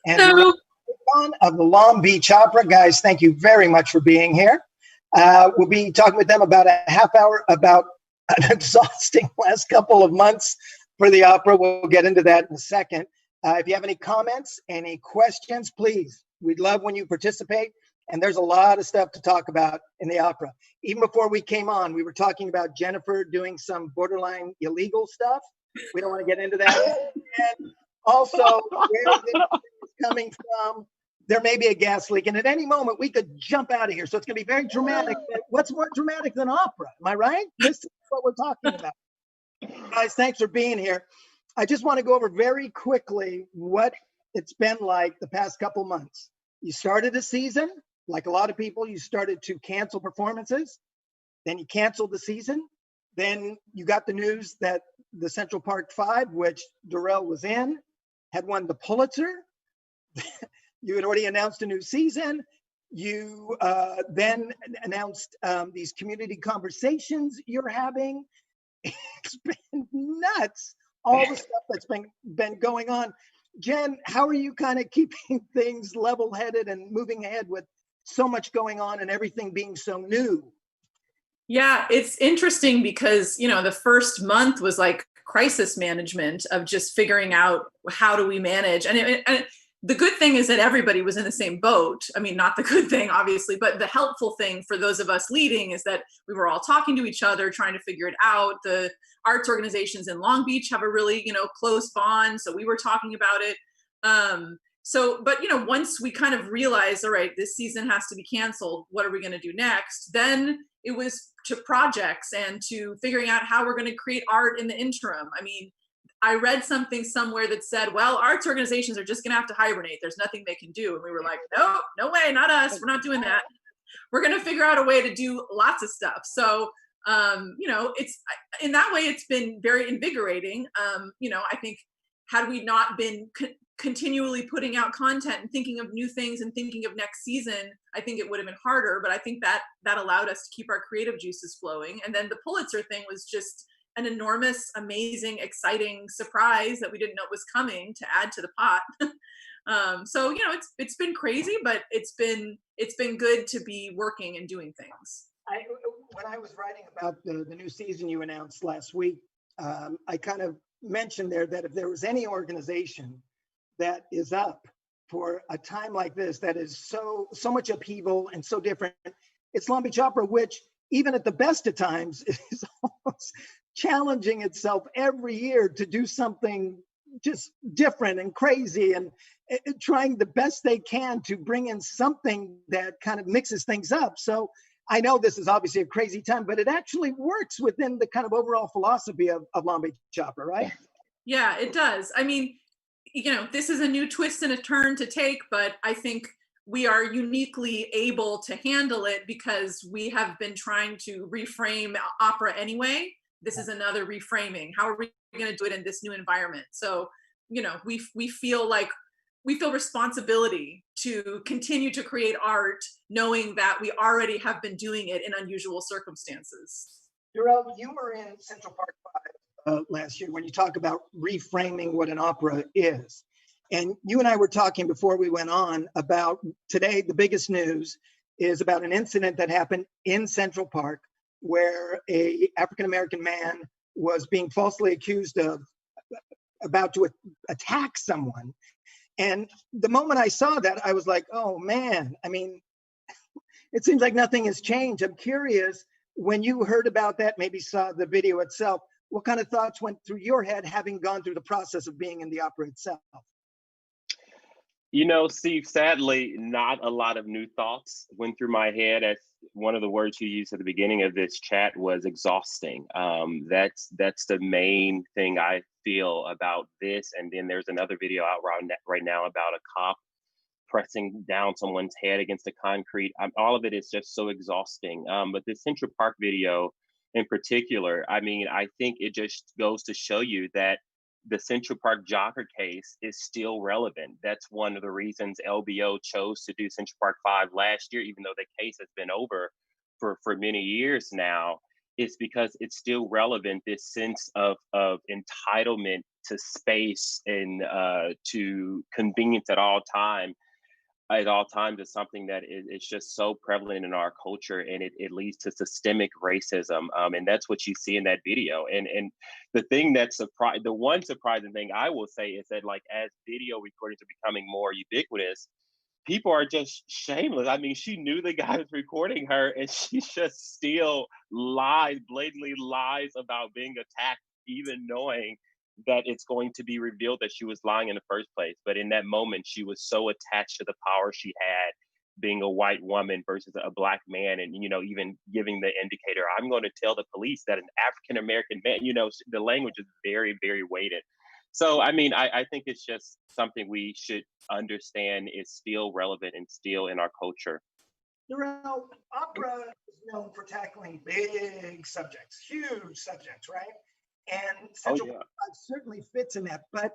and Derrell Hello. Acon of the Long Beach Opera. Guys, thank you very much for being here. We'll be talking with them about a half hour about an exhausting last couple of months for the opera. We'll get into that in a second. If you have any comments, any questions, please. We'd love when you participate. And there's a lot of stuff to talk about in the opera. Even before we came on, we were talking about Jennifer doing some borderline illegal stuff. We don't want to get into that. And also, where this is coming from, there may be a gas leak. And at any moment, we could jump out of here. So it's going to be very dramatic. But what's more dramatic than opera? Am I right? This is what we're talking about. Guys, thanks for being here. I just want to go over very quickly what it's been like the past couple months. You started a season. Like a lot of people, you started to cancel performances. Then you canceled the season. Then you got the news that the Central Park Five, which Derrell was in, had won the Pulitzer. You had already announced a new season. You then announced these community conversations you're having. It's been nuts, all the stuff that's been going on. Jen, how are you kind of keeping things level-headed and moving ahead with so much going on and everything being so new? Yeah, it's interesting because, the first month was like crisis management of just figuring out how do we manage. And the good thing is that everybody was in the same boat. I mean, not the good thing, obviously, but the helpful thing for those of us leading is that we were all talking to each other, trying to figure it out. The arts organizations in Long Beach have a really, close bond. So we were talking about it. But once we kind of realized, all right, this season has to be canceled, what are we going to do next? Then it was to projects and to figuring out how we're going to create art in the interim. I mean, I read something somewhere that said, well, arts organizations are just going to have to hibernate. There's nothing they can do. And we were like, no way, not us. We're not doing that. We're going to figure out a way to do lots of stuff. So, it's in that way, it's been very invigorating. I think had we not been continually putting out content and thinking of new things and thinking of next season, I think it would have been harder. But I think that allowed us to keep our creative juices flowing. And then the Pulitzer thing was just an enormous, amazing, exciting surprise that we didn't know was coming to add to the pot. So it's been crazy, but it's been good to be working and doing things. When I was writing about the new season you announced last week, I kind of mentioned there that if there was any organization that is up for a time like this, that is so much upheaval and so different, it's Long Beach Opera, which even at the best of times is almost challenging itself every year to do something just different and crazy and trying the best they can to bring in something that kind of mixes things up. So I know this is obviously a crazy time, but it actually works within the kind of overall philosophy of Long Beach Opera, right? Yeah, it does. I mean, this is a new twist and a turn to take, but I think we are uniquely able to handle it because we have been trying to reframe opera anyway. This is another reframing. How are we going to do it in this new environment? So, we feel responsibility to continue to create art, knowing that we already have been doing it in unusual circumstances. Derrell, you were in Central Park 5 last year when you talk about reframing what an opera is. And you and I were talking before we went on about today, the biggest news is about an incident that happened in Central Park where a African-American man was being falsely accused of about to attack someone. And the moment I saw that, I was like, oh man, I mean, it seems like nothing has changed. I'm curious, when you heard about that, maybe saw the video itself, what kind of thoughts went through your head having gone through the process of being in the opera itself? Steve, sadly, not a lot of new thoughts went through my head. As one of the words you used at the beginning of this chat was exhausting. That's the main thing I feel about this. And then there's another video out right now about a cop pressing down someone's head against the concrete. All of it is just so exhausting. But the Central Park video in particular, I mean, I think it just goes to show you that the Central Park jogger case is still relevant. That's one of the reasons LBO chose to do Central Park 5 last year, even though the case has been over for many years now, is because it's still relevant, this sense of entitlement to space and to convenience at all times is something that is just so prevalent in our culture, and it leads to systemic racism. And that's what you see in that video. And the thing the one surprising thing I will say is that, like, as video recordings are becoming more ubiquitous, people are just shameless. I mean, she knew the guy was recording her, and she just still blatantly lies about being attacked, even knowing that it's going to be revealed that she was lying in the first place. But in that moment, she was so attached to the power she had, being a white woman versus a black man, and even giving the indicator, I'm going to tell the police that an African American man. The language is very, very weighted. So, I mean, I think it's just something we should understand is still relevant and still in our culture. Derrell, opera is known for tackling big subjects, huge subjects, right? And Central Park certainly fits in that. But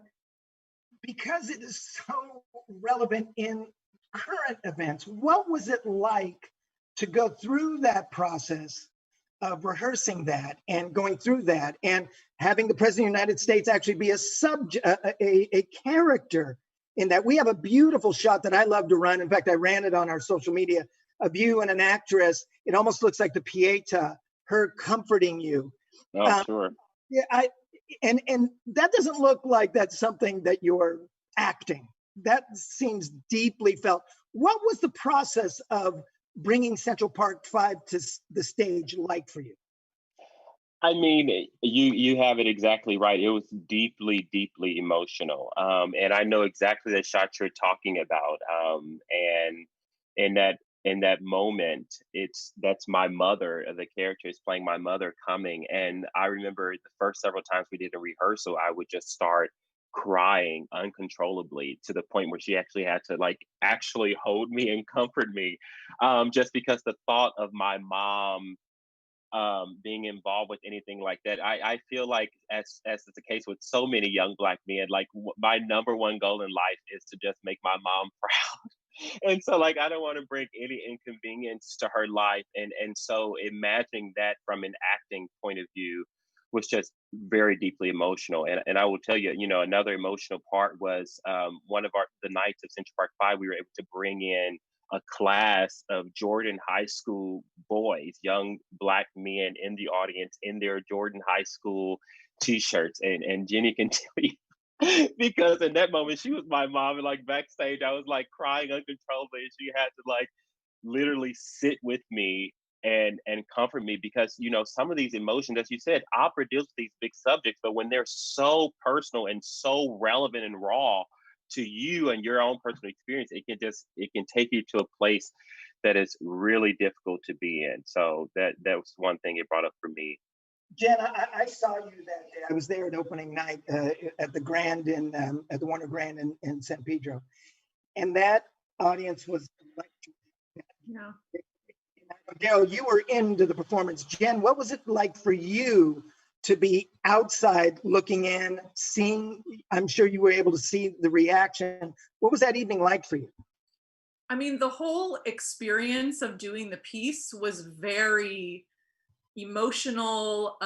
because it is so relevant in current events, what was it like to go through that process of rehearsing that and going through that and having the President of the United States actually be a character in that? We have a beautiful shot that I love to run. In fact, I ran it on our social media of you and an actress. It almost looks like the Pieta, her comforting you. Oh, sure. Yeah, and that doesn't look like that's something that you're acting. That seems deeply felt. What was the process of bringing Central Park 5 to the stage like for you? I mean, you have it exactly right. It was deeply, deeply emotional, and I know exactly the shot you're talking about. And in that moment, that's my mother. The character is playing my mother coming, and I remember the first several times we did a rehearsal, I would just start crying uncontrollably to the point where she actually had to actually hold me and comfort me, just because the thought of my mom being involved with anything like that. I feel like, as is the case with so many young Black men, my number one goal in life is to just make my mom proud. And so, I don't want to bring any inconvenience to her life. And so imagining that from an acting point of view was just very deeply emotional. And I will tell you, another emotional part was one of the nights of Central Park 5, we were able to bring in a class of Jordan High School boys, young Black men in the audience in their Jordan High School t-shirts. And Jenny can tell you, because in that moment, she was my mom, and backstage, I was crying uncontrollably, and she had to literally sit with me and comfort me, because some of these emotions, as you said, opera deals with these big subjects, but when they're so personal and so relevant and raw to you and your own personal experience, it can take you to a place that is really difficult to be in. So that was one thing it brought up for me. Jen, I saw you that day. I was there at opening night at the Grand at the Warner Grand in San Pedro, and that audience was electric. Yeah. Derrell, you were into the performance. Jen, what was it like for you to be outside looking in, seeing? I'm sure you were able to see the reaction. What was that evening like for you? I mean, the whole experience of doing the piece was very emotional,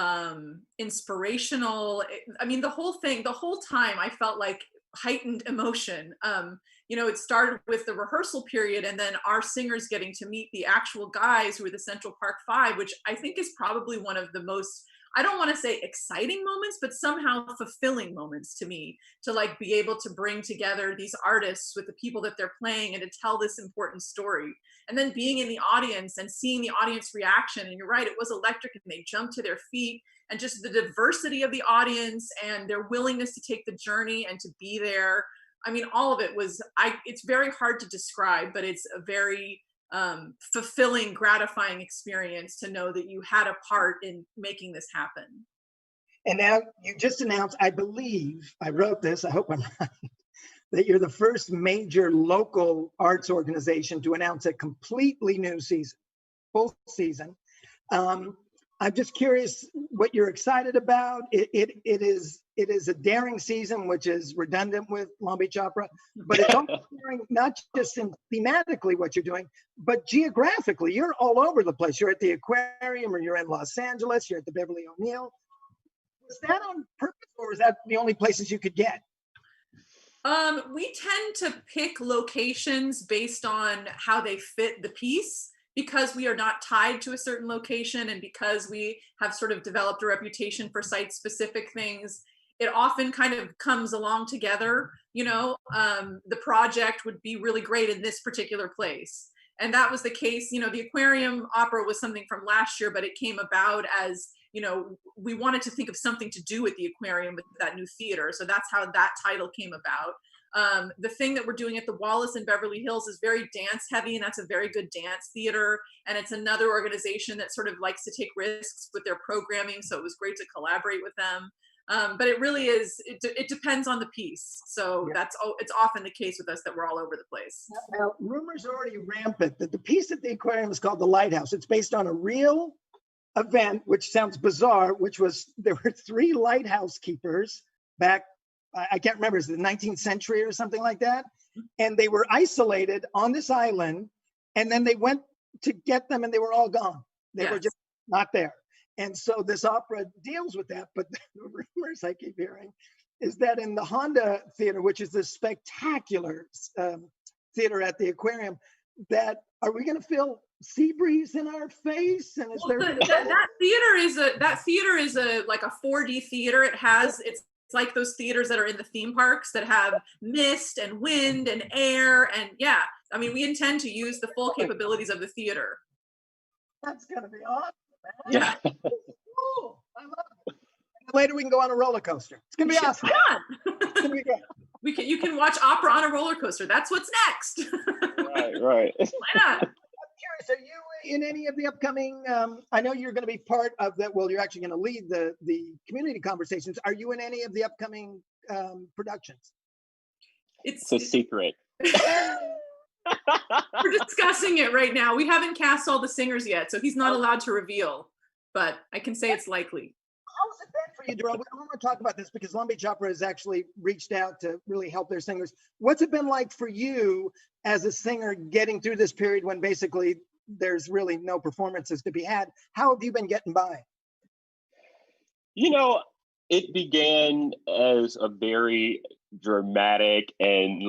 inspirational. I mean, the whole time I felt like heightened emotion. It started with the rehearsal period, and then our singers getting to meet the actual guys who were the Central Park 5, which I think is probably one of the most, I don't want to say exciting moments, but somehow fulfilling moments to me, to be able to bring together these artists with the people that they're playing and to tell this important story. And then being in the audience and seeing the audience reaction, and you're right, it was electric, and they jumped to their feet, and just the diversity of the audience and their willingness to take the journey and to be there. I mean, all of it was, it's very hard to describe, but it's a very fulfilling, gratifying experience to know that you had a part in making this happen. And now you just announced, I believe, I wrote this, I hope I'm right, that you're the first major local arts organization to announce a completely new season, full season. I'm just curious what you're excited about. It is a daring season, which is redundant with Long Beach Opera, but it's also daring, not just in thematically what you're doing, but geographically. You're all over the place. You're at the Aquarium, or you're in Los Angeles, you're at the Beverly O'Neill. Was that on purpose, or was that the only places you could get? We tend to pick locations based on how they fit the piece because we are not tied to a certain location and because we have sort of developed a reputation for site specific things. It often kind of comes along together. The project would be really great in this particular place. And that was the case. The aquarium opera was something from last year, but it came about as, we wanted to think of something to do with the aquarium with that new theater. So that's how that title came about. The thing that we're doing at the Wallace in Beverly Hills is very dance heavy, and that's a very good dance theater. And it's another organization that sort of likes to take risks with their programming. So it was great to collaborate with them. But it really is, it depends on the piece. So it's often the case with us that we're all over the place. Now, rumors are already rampant that the piece at the aquarium is called The Lighthouse. It's based on a real event, which sounds bizarre, which was there were 3 lighthouse keepers back, I can't remember, is it the 19th century or something like that? And they were isolated on this island, and then they went to get them and they were all gone. They were just not there. And so this opera deals with that, but the rumors I keep hearing is that in the Honda Theater, which is this spectacular theater at the aquarium, that are we going to feel sea breeze in our face? And that theater is a like a 4D theater. It's like those theaters that are in the theme parks that have mist and wind and air, and we intend to use the full capabilities of the theater. That's gonna be awesome. Yeah. Cool. I love it. Later we can go on a roller coaster. It's gonna be awesome. It's gonna be great. You can watch opera on a roller coaster. That's what's next. Right. Why not? I'm curious, are you in any of the upcoming, I know you're going to be part of that, well, you're actually going to lead the community conversations. Are you in any of the upcoming productions? It's a secret. We're discussing it right now. We haven't cast all the singers yet, so he's not allowed to reveal, but I can say it's likely. How's it been for you, Derrell? I want to talk about this because Long Beach Opera has actually reached out to really help their singers. What's it been like for you as a singer getting through this period when basically there's really no performances to be had? How have you been getting by? It began as a very dramatic and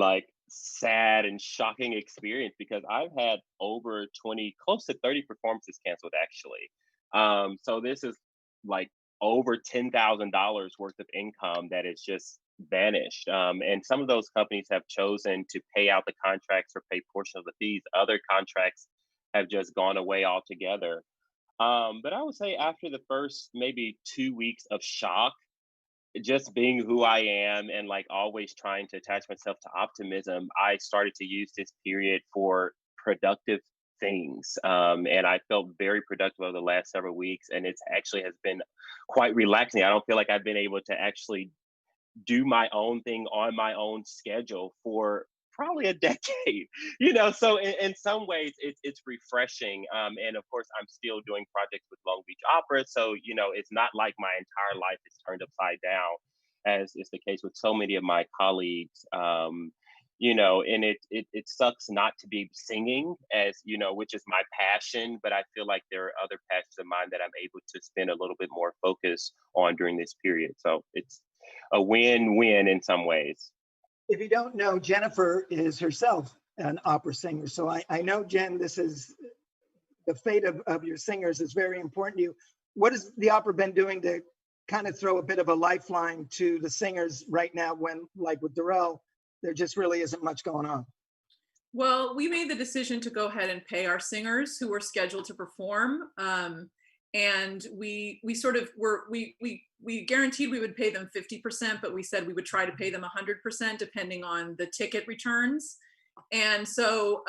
sad and shocking experience because I've had over 20, close to 30 performances canceled actually. So this is over $10,000 worth of income that is just vanished. And some of those companies have chosen to pay out the contracts or pay portion of the fees. Other contracts have just gone away altogether. But I would say after the first maybe 2 weeks of shock, just being who I am and always trying to attach myself to optimism, I started to use this period for productive things. And I felt very productive over the last several weeks. And it actually has been quite relaxing. I don't feel like I've been able to actually do my own thing on my own schedule for probably a decade, so in some ways it's refreshing. And of course, I'm still doing projects with Long Beach Opera. So, it's not like my entire life is turned upside down, as is the case with so many of my colleagues. And it sucks not to be singing, as which is my passion, but I feel like there are other passions of mine that I'm able to spend a little bit more focus on during this period. So it's a win-win in some ways. If you don't know, Jennifer is herself an opera singer. So I know, Jen, this is the fate of your singers is very important to you. What has the opera been doing to kind of throw a bit of a lifeline to the singers right now when, like with Derrell, there just really isn't much going on? Well, we made the decision to go ahead and pay our singers who were scheduled to perform. And we sort of we guaranteed we would pay them 50%, but we said we would try to pay them 100% depending on the ticket returns. And so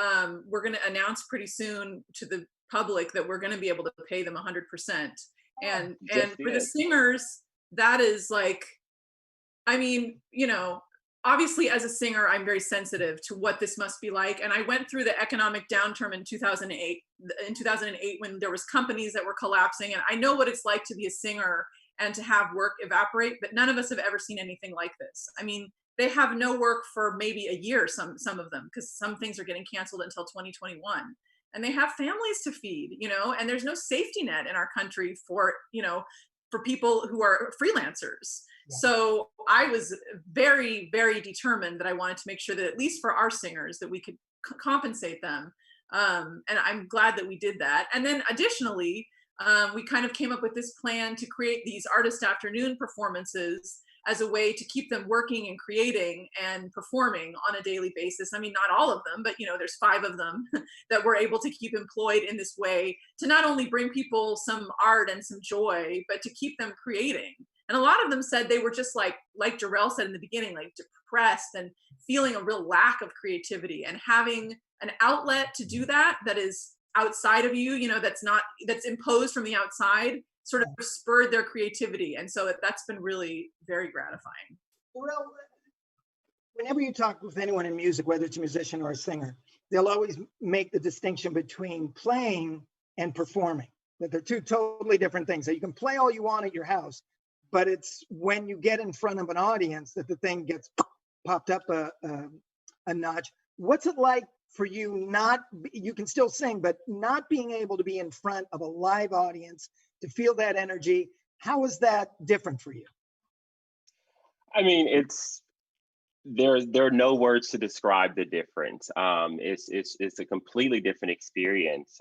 we're going to announce pretty soon to the public that we're going to be able to pay them 100%. And for the singers, that is obviously as a singer, I'm very sensitive to what this must be like. And I went through the economic downturn in 2008 when there was companies that were collapsing. And I know what it's like to be a singer and to have work evaporate, but none of us have ever seen anything like this. I mean, they have no work for maybe a year, some of them, because some things are getting canceled until 2021. And they have families to feed, and there's no safety net in our country for, for people who are freelancers. Yeah. So I was very, very determined that I wanted to make sure that at least for our singers that we could compensate them. And I'm glad that we did that. And then additionally, we kind of came up with this plan to create these artist afternoon performances as a way to keep them working and creating and performing on a daily basis. I mean, not all of them, but there's 5 of them that we're able to keep employed in this way to not only bring people some art and some joy, but to keep them creating. And a lot of them said they were just like Derrell said in the beginning, like depressed and feeling a real lack of creativity, and having an outlet to do that is outside of you, that's imposed from the outside, sort of spurred their creativity. And so that's been really very gratifying. Well, whenever you talk with anyone in music, whether it's a musician or a singer, they'll always make the distinction between playing and performing, that they're 2 totally different things. So you can play all you want at your house, but it's when you get in front of an audience that the thing gets popped up a notch. What's it like for you? You can still sing, but not being able to be in front of a live audience to feel that energy. How is that different for you? I mean, there are no words to describe the difference. It's a completely different experience.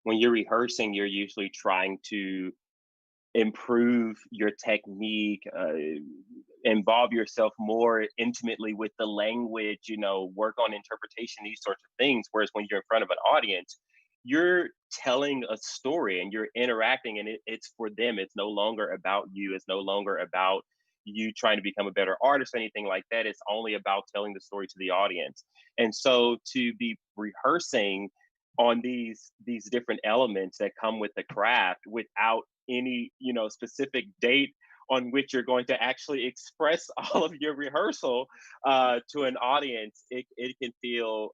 When you're rehearsing, you're usually trying to improve your technique, involve yourself more intimately with the language, work on interpretation, these sorts of things. Whereas when you're in front of an audience, you're telling a story and you're interacting, and it's for them. It's no longer about you. It's no longer about you trying to become a better artist or anything like that. It's only about telling the story to the audience. And so to be rehearsing on these different elements that come with the craft without any specific date on which you're going to actually express all of your rehearsal to an audience, it can feel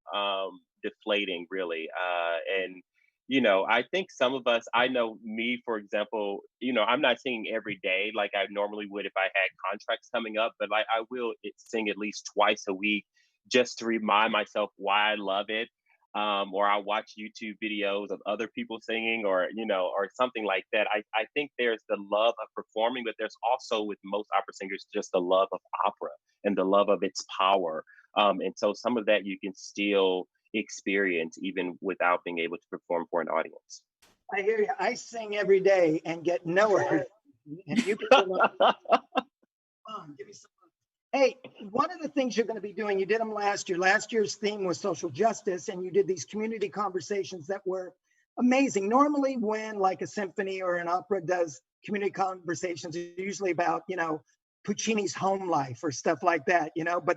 deflating, really. And I think some of us, I know me, for example, I'm not singing every day like I normally would if I had contracts coming up, but I will sing at least twice a week just to remind myself why I love it. Or I watch YouTube videos of other people singing, or something like that. I think there's the love of performing, but there's also, with most opera singers, just the love of opera and the love of its power. And so some of that you can still experience even without being able to perform for an audience. I hear you. I sing every day and get nowhere. And you can come on, give me some. Hey, one of the things you're going to be doing, you did them last year. Last year's theme was social justice, and you did these community conversations that were amazing. Normally, when like a symphony or an opera does community conversations, it's usually about, Puccini's home life or stuff like that, but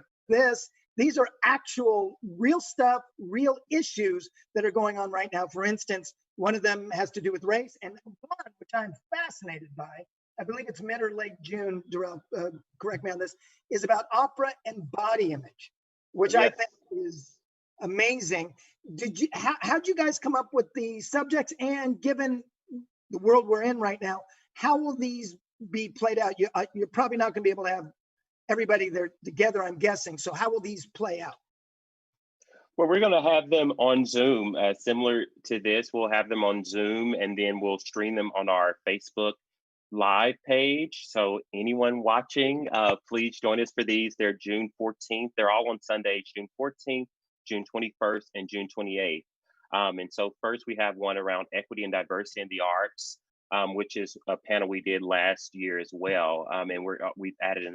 these are actual real stuff, real issues that are going on right now. For instance, one of them has to do with race, and one which I'm fascinated by, I believe it's mid or late June, Derrell, correct me on this, is about opera and body image, which Yes. I think is amazing. How'd you guys come up with the subjects? And given the world we're in right now, how will these be played out? You're probably not going to be able to have everybody there together, I'm guessing. So how will these play out? Well, we're going to have them on Zoom, similar to this. We'll have them on Zoom, and then we'll stream them on our Facebook Live page. So anyone watching, please join us for these. They're June 14th. They're all on Sunday, June 14th, June 21st, and June 28th. And so first we have one around equity and diversity in the arts, which is a panel we did last year as well. And we've added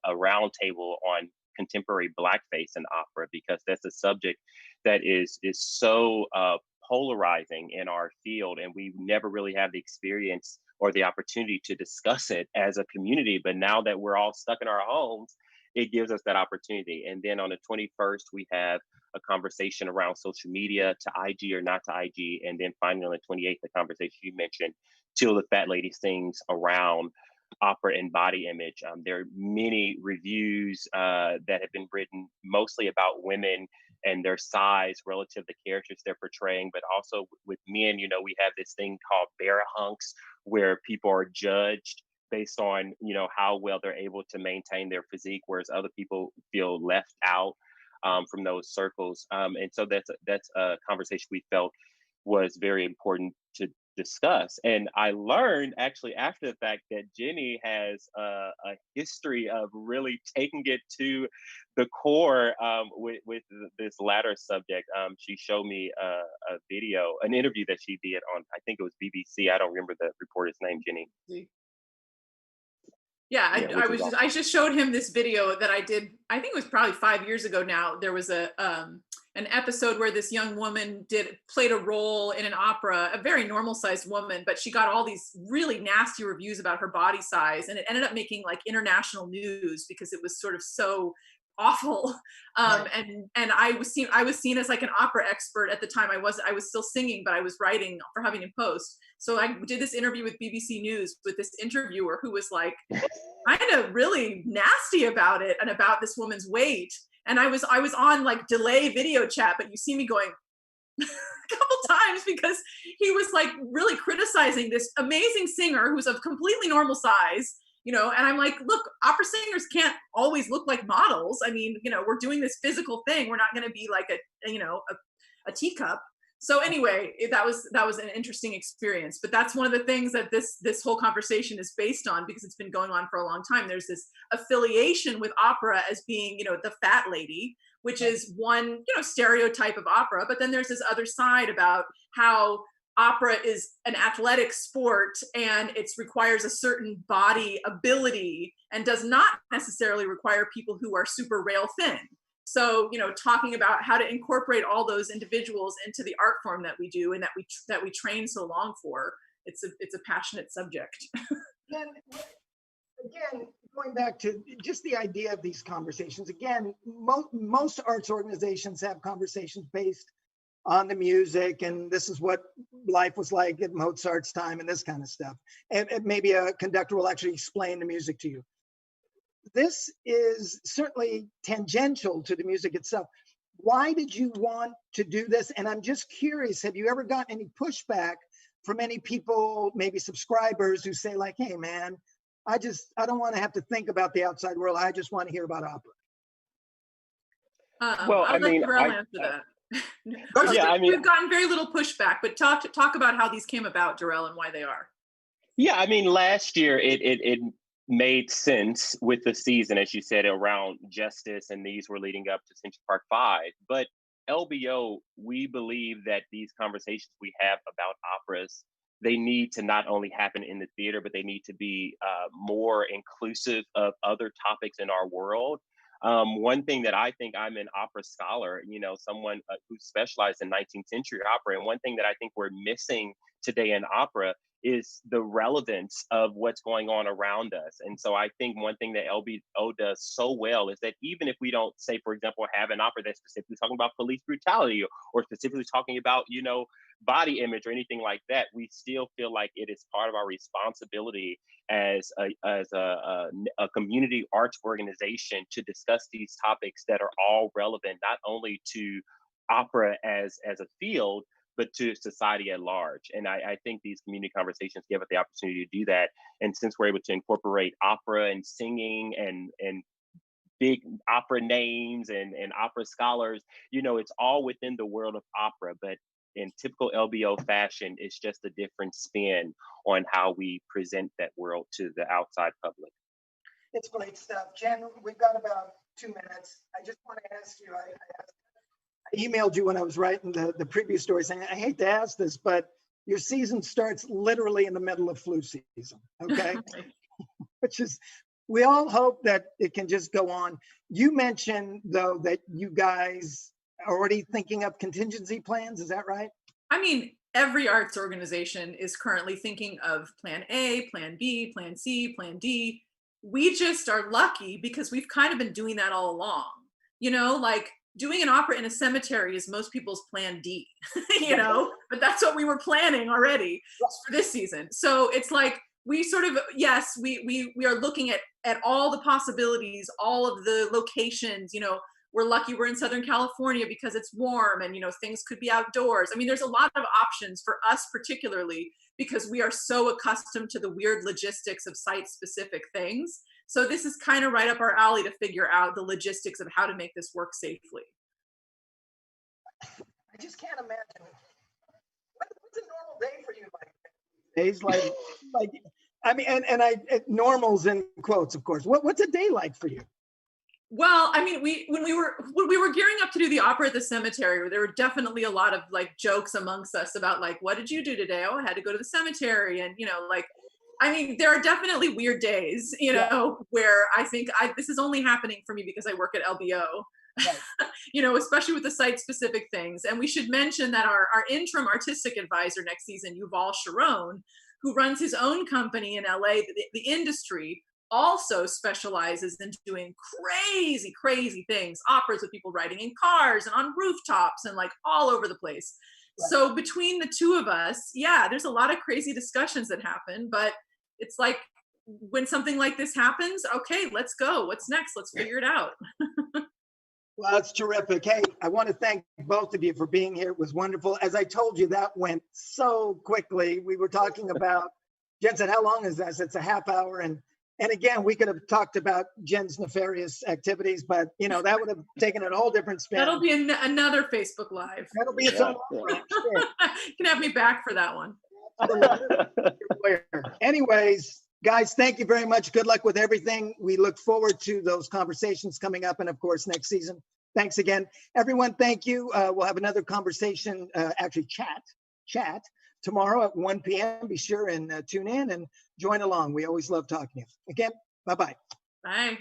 a round table on contemporary blackface in opera, because that's a subject that is so polarizing in our field, and we never really have the experience or the opportunity to discuss it as a community. But now that we're all stuck in our homes, it gives us that opportunity. And then on the 21st, we have a conversation around social media, to IG or not to IG. And then finally on the 28th, the conversation you mentioned, Till the Fat Lady Sings, around opera and body image. There are many reviews that have been written mostly about women and their size relative to the characters they're portraying, but also with men. We have this thing called bear hunks, where people are judged based on how well they're able to maintain their physique, whereas other people feel left out from those circles. And so that's a conversation we felt was very important to discuss. And I learned actually after the fact that Jenny has a history of really taking it to the core with this latter subject. She showed me a video, an interview that she did on, I think it was BBC. I don't remember the reporter's name, Jenny. Yeah, Yeah, I just showed him this video that I did. I think it was probably 5 years ago now. There was an episode where this young woman played a role in an opera, a very normal sized woman, but she got all these really nasty reviews about her body size, and it ended up making like international news because it was sort of so awful. And I was seen as like an opera expert at the time. I was still singing, but I was writing for Huffington Post. So I did this interview with BBC News with this interviewer who was like kind of really nasty about it and about this woman's weight. And I was on like delay video chat, but you see me going a couple times because he was like really criticizing this amazing singer who's of completely normal size, and I'm like, look, opera singers can't always look like models. I mean, we're doing this physical thing. We're not going to be like a teacup. So anyway, that was an interesting experience. But that's one of the things that this whole conversation is based on, because it's been going on for a long time. There's this affiliation with opera as being, the fat lady, which is one, stereotype of opera. But then there's this other side about how opera is an athletic sport and it requires a certain body ability and does not necessarily require people who are super rail thin. So, talking about how to incorporate all those individuals into the art form that we do and that we train so long for, it's a passionate subject. And again, going back to just the idea of these conversations, again, most arts organizations have conversations based on the music, and this is what life was like at Mozart's time and this kind of stuff. And maybe a conductor will actually explain the music to you. This is certainly tangential to the music itself. Why did you want to do this? And I'm just curious, have you ever gotten any pushback from any people, maybe subscribers, who say like, hey man, I don't want to have to think about the outside world. I just want to hear about opera. Well, I'll let Derrell answer that. We've gotten very little pushback, but talk about how these came about, Derrell, and why they are. Yeah, I mean, last year it made sense with the season, as you said, around justice, and these were leading up to Central Park 5. But LBO, we believe that these conversations we have about operas, they need to not only happen in the theater, but they need to be more inclusive of other topics in our world. One thing that I think, I'm an opera scholar, someone who specialized in 19th century opera. And one thing that I think we're missing today in opera is the relevance of what's going on around us. And so I think one thing that LBO does so well is that even if we don't, say, for example, have an opera that's specifically talking about police brutality or specifically talking about, body image or anything like that, we still feel like it is part of our responsibility as a community arts organization to discuss these topics that are all relevant, not only to opera as a field, but to society at large. And I think these community conversations give us the opportunity to do that. And since we're able to incorporate opera and singing and big opera names and opera scholars, it's all within the world of opera, but in typical LBO fashion, it's just a different spin on how we present that world to the outside public. It's great stuff. Jen, we've got about 2 minutes. I just want to ask you, I emailed you when I was writing the previous story saying, I hate to ask this, but your season starts literally in the middle of flu season, okay? Which is, we all hope that it can just go on. You mentioned, though, that you guys are already thinking of contingency plans. Is that right? I mean, every arts organization is currently thinking of plan A, plan B, plan C, plan D. We just are lucky because we've kind of been doing that all along. Like doing an opera in a cemetery is most people's plan D, but that's what we were planning already for this season. So it's like, we sort of, yes, we are looking at all the possibilities, all of the locations. We're lucky we're in Southern California because it's warm and, things could be outdoors. I mean, there's a lot of options for us, particularly because we are so accustomed to the weird logistics of site-specific things. So this is kind of right up our alley to figure out the logistics of how to make this work safely. I just can't imagine. What's a normal day for you like? days like I mean, and I normals in quotes, of course. What's a day like for you? Well, I mean, when we were gearing up to do the opera at the cemetery, there were definitely a lot of like jokes amongst us about like, what did you do today? Oh, I had to go to the cemetery, and like, I mean, there are definitely weird days, where I think this is only happening for me because I work at LBO. Right. Especially with the site-specific things. And we should mention that our interim artistic advisor next season, Yuval Sharon, who runs his own company in LA, the industry, also specializes in doing crazy, crazy things, operas with people riding in cars and on rooftops and like all over the place. Right. So between the two of us, there's a lot of crazy discussions that happen, but it's like when something like this happens, okay, let's go. What's next? Let's figure it out. Well, that's terrific. Hey, I want to thank both of you for being here. It was wonderful. As I told you, that went so quickly. We were talking about, Jen said, how long is that? It's a half hour. And again, we could have talked about Jen's nefarious activities, but that would have taken a whole different spin. That'll be another Facebook Live. That'll be its own. Sure. You can have me back for that one. Anyways, guys, thank you very much. Good luck with everything. We look forward to those conversations coming up, and of course, next season. Thanks again, everyone. Thank you. We'll have another conversation, actually chat tomorrow at 1 p.m. Be sure and tune in and join along. We always love talking to you. Again, bye-bye. Bye.